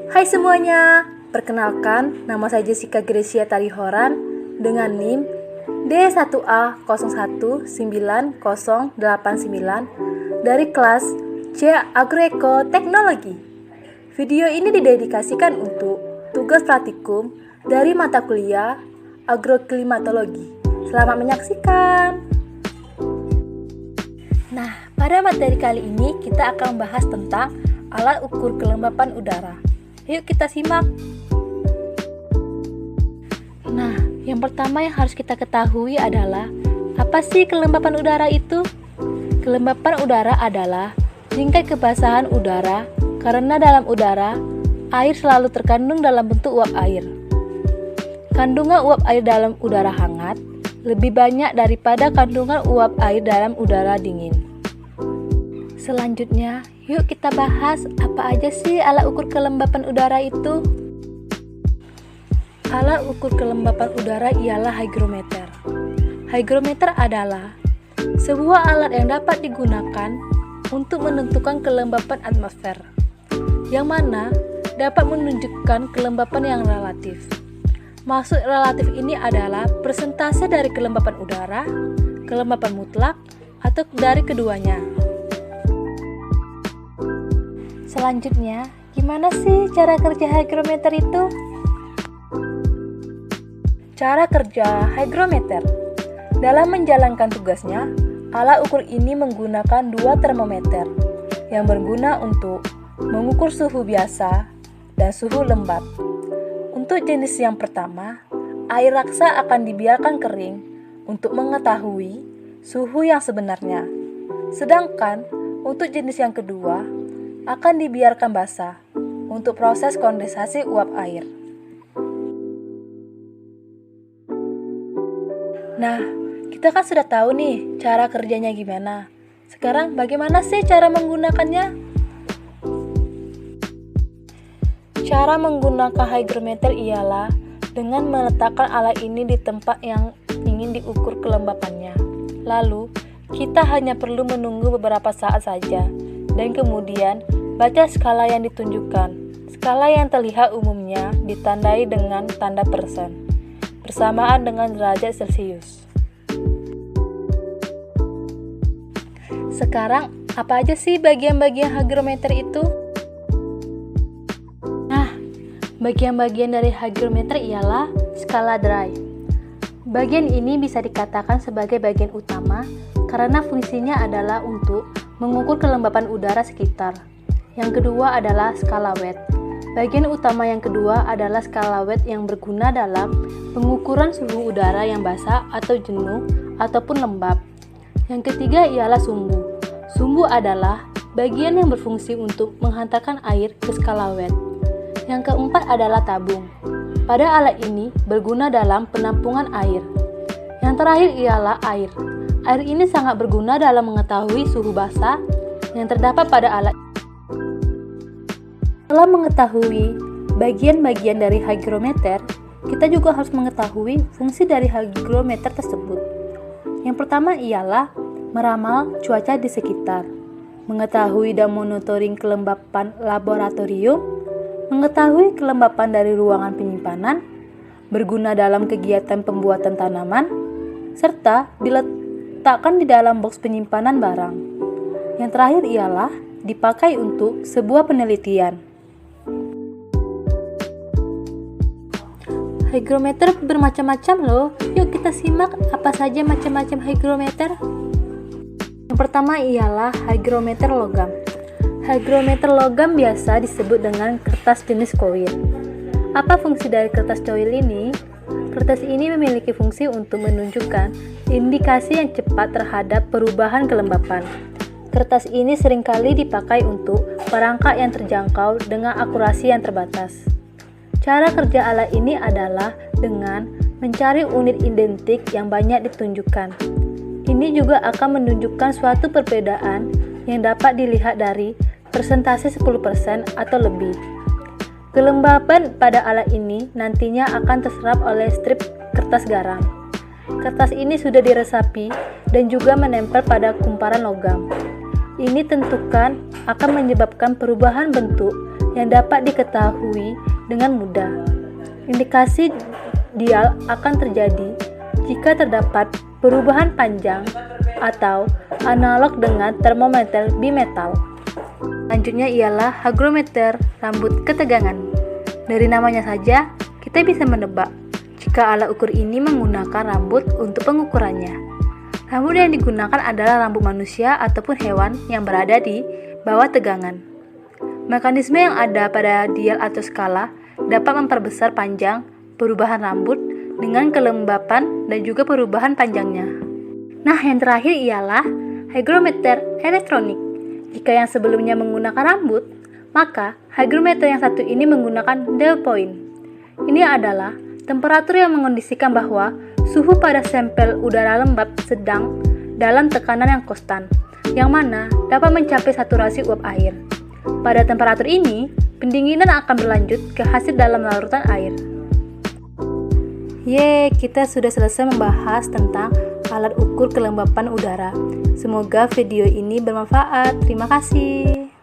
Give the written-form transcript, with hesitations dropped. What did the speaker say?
Hai semuanya, perkenalkan nama saya Jessica Gracia Tarihoran dengan NIM D1A0199089 dari kelas C Agroeko Teknologi. Video ini didedikasikan untuk tugas praktikum dari mata kuliah Agroklimatologi. Selamat menyaksikan. Nah, pada materi kali ini kita akan membahas tentang alat ukur kelembapan udara. Yuk kita simak. Nah, yang pertama yang harus kita ketahui adalah apa sih kelembapan udara itu? Kelembapan udara adalah tingkat kebasahan udara karena dalam udara, air selalu terkandung dalam bentuk uap air. Kandungan uap air dalam udara hangat lebih banyak daripada kandungan uap air dalam udara dingin. Selanjutnya, yuk kita bahas apa aja sih alat ukur kelembapan udara itu. Alat ukur kelembapan udara ialah hygrometer. Hygrometer adalah sebuah alat yang dapat digunakan untuk menentukan kelembapan atmosfer, yang mana dapat menunjukkan kelembapan yang relatif. Maksud relatif ini adalah persentase dari kelembapan udara, kelembapan mutlak, atau dari keduanya. Selanjutnya, gimana sih cara kerja hygrometer itu? Cara kerja hygrometer. Dalam menjalankan tugasnya, alat ukur ini menggunakan dua termometer yang berguna untuk mengukur suhu biasa dan suhu lembab. Untuk jenis yang pertama, air raksa akan dibiarkan kering untuk mengetahui suhu yang sebenarnya. Sedangkan untuk jenis yang kedua, akan dibiarkan basah untuk proses kondensasi uap air. Nah, kita kan sudah tahu nih cara kerjanya gimana. Sekarang bagaimana sih cara menggunakannya? Cara menggunakan hygrometer ialah dengan meletakkan alat ini di tempat yang ingin diukur kelembapannya. Lalu, kita hanya perlu menunggu beberapa saat saja, dan kemudian baca skala yang ditunjukkan. Skala yang terlihat umumnya ditandai dengan tanda persen, bersamaan dengan derajat Celcius. Sekarang, apa aja sih bagian-bagian hygrometer itu? Bagian-bagian dari hygrometer ialah skala dry. Bagian ini bisa dikatakan sebagai bagian utama karena fungsinya adalah untuk mengukur kelembapan udara sekitar. Yang kedua adalah skala wet. Bagian utama yang kedua adalah skala wet yang berguna dalam pengukuran suhu udara yang basah atau jenuh ataupun lembab. Yang ketiga ialah sumbu. Sumbu adalah bagian yang berfungsi untuk menghantarkan air ke skala wet. Yang keempat adalah tabung. Pada alat ini berguna dalam penampungan air. Yang terakhir ialah air. Air ini sangat berguna dalam mengetahui suhu basah yang terdapat pada alat. Setelah mengetahui bagian-bagian dari hygrometer, kita juga harus mengetahui fungsi dari hygrometer tersebut. Yang pertama ialah meramal cuaca di sekitar, mengetahui dan monitoring kelembapan laboratorium, mengetahui kelembapan dari ruangan penyimpanan, berguna dalam kegiatan pembuatan tanaman, serta diletakkan di dalam box penyimpanan barang. Yang terakhir ialah dipakai untuk sebuah penelitian. Hygrometer bermacam-macam loh. Yuk kita simak apa saja macam-macam hygrometer. Yang pertama ialah hygrometer logam. Hygrometer logam biasa disebut dengan kertas jenis koil. Apa fungsi dari kertas koil ini? Kertas ini memiliki fungsi untuk menunjukkan indikasi yang cepat terhadap perubahan kelembapan. Kertas ini seringkali dipakai untuk perangkat yang terjangkau dengan akurasi yang terbatas. Cara kerja alat ini adalah dengan mencari unit identik yang banyak ditunjukkan. Ini juga akan menunjukkan suatu perbedaan yang dapat dilihat dari persentase 10% atau lebih. Kelembapan pada alat ini nantinya akan terserap oleh strip kertas garam. Kertas ini sudah diresapi dan juga menempel pada kumparan logam. Ini tentukan akan menyebabkan perubahan bentuk yang dapat diketahui dengan mudah. Indikasi dial akan terjadi jika terdapat perubahan panjang atau analog dengan termometer bimetal. Selanjutnya ialah hygrometer rambut ketegangan. Dari namanya saja, kita bisa menebak jika alat ukur ini menggunakan rambut untuk pengukurannya. Rambut yang digunakan adalah rambut manusia ataupun hewan yang berada di bawah tegangan. Mekanisme yang ada pada dial atau skala dapat memperbesar panjang perubahan rambut dengan kelembapan dan juga perubahan panjangnya. Nah, yang terakhir ialah hygrometer elektronik. Jika yang sebelumnya menggunakan rambut, maka hygrometer yang satu ini menggunakan dew point. Ini adalah temperatur yang mengondisikan bahwa suhu pada sampel udara lembab sedang dalam tekanan yang konstan, yang mana dapat mencapai saturasi uap air. Pada temperatur ini, pendinginan akan berlanjut ke hasil dalam larutan air. Kita sudah selesai membahas tentang alat ukur kelembapan udara. Semoga video ini bermanfaat. Terima kasih.